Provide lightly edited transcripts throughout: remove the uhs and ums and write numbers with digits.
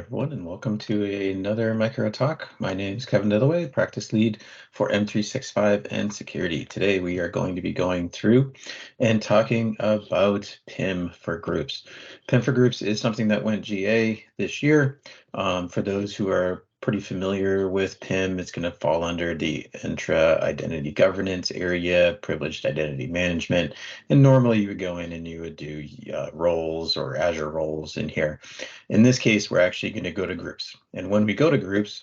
everyone, and welcome to another Micro Talk. My name is Kevin Dillaway, practice lead for M365 and security. Today, we are going to be going through and talking about PIM for Groups. PIM for Groups is something that went GA this year. For those who are pretty familiar with PIM, it's going to fall under the intra identity governance area, privileged identity management. And normally you would go in and you would do roles or Azure roles in here. In this case, we're actually going to go to groups. And when we go to groups,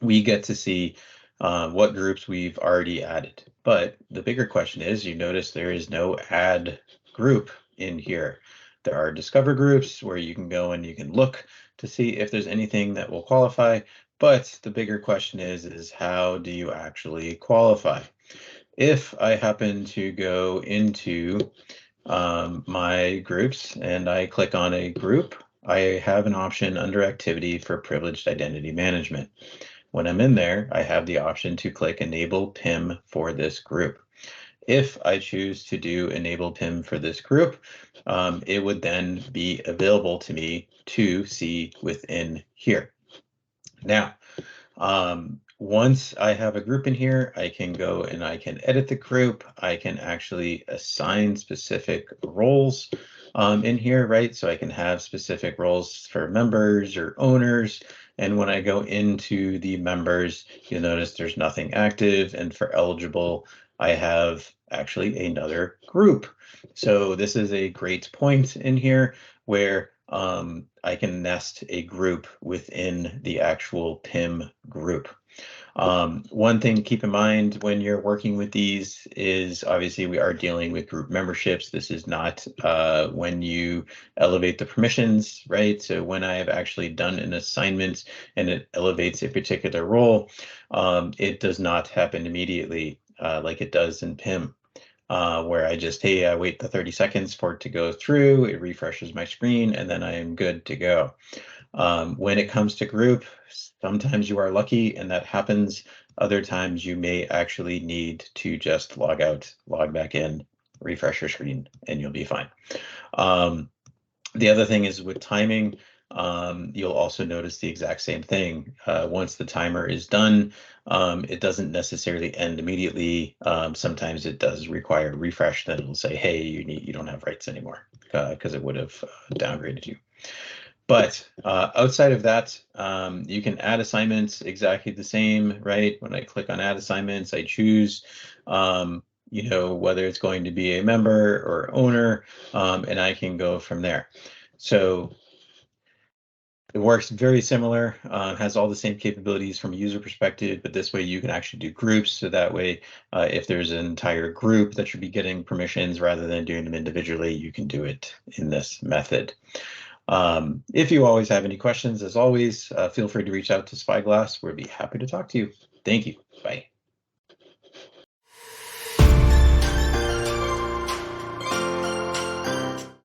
we get to see what groups we've already added. But the bigger question is, you notice there is no add group in here. There are discover groups where you can go and you can look to see if there's anything that will qualify. But the bigger question is how do you actually qualify? If I happen to go into my groups and I click on a group, I have an option under activity for privileged identity management. When I'm in there, I have the option to click enable PIM for this group. If I choose to do enable PIM for this group, it would then be available to me to see within here. Now, once I have a group in here, I can go and I can edit the group. I can actually assign specific roles in here, right? So I can have specific roles for members or owners. And when I go into the members, you'll notice there's nothing active. And for eligible, I have actually another group. So this is a great point in here where I can nest a group within the actual PIM group. One thing to keep in mind when you're working with these is obviously we are dealing with group memberships. This is not when you elevate the permissions, right? So when I have actually done an assignment and it elevates a particular role, it does not happen immediately like it does in PIM. Where I just, hey, I wait the 30 seconds for it to go through, it refreshes my screen, and then I am good to go. When it comes to group, sometimes you are lucky and that happens. Other times you may actually need to just log out, log back in, refresh your screen, and you'll be fine. The other thing is with timing, you'll also notice the exact same thing. Once the timer is done, it doesn't necessarily end immediately. Sometimes it does require a refresh. Then it'll say, hey, you don't have rights anymore because it would have downgraded you. But outside of that, you can add assignments exactly the same, right? When I click on add assignments, I choose whether it's going to be a member or owner, and I can go from there. So it works very similar, has all the same capabilities from a user perspective, but this way you can actually do groups. So that way, if there's an entire group that should be getting permissions rather than doing them individually, you can do it in this method. If you always have any questions, as always, feel free to reach out to Spyglass. We'll be happy to talk to you. Thank you. Bye.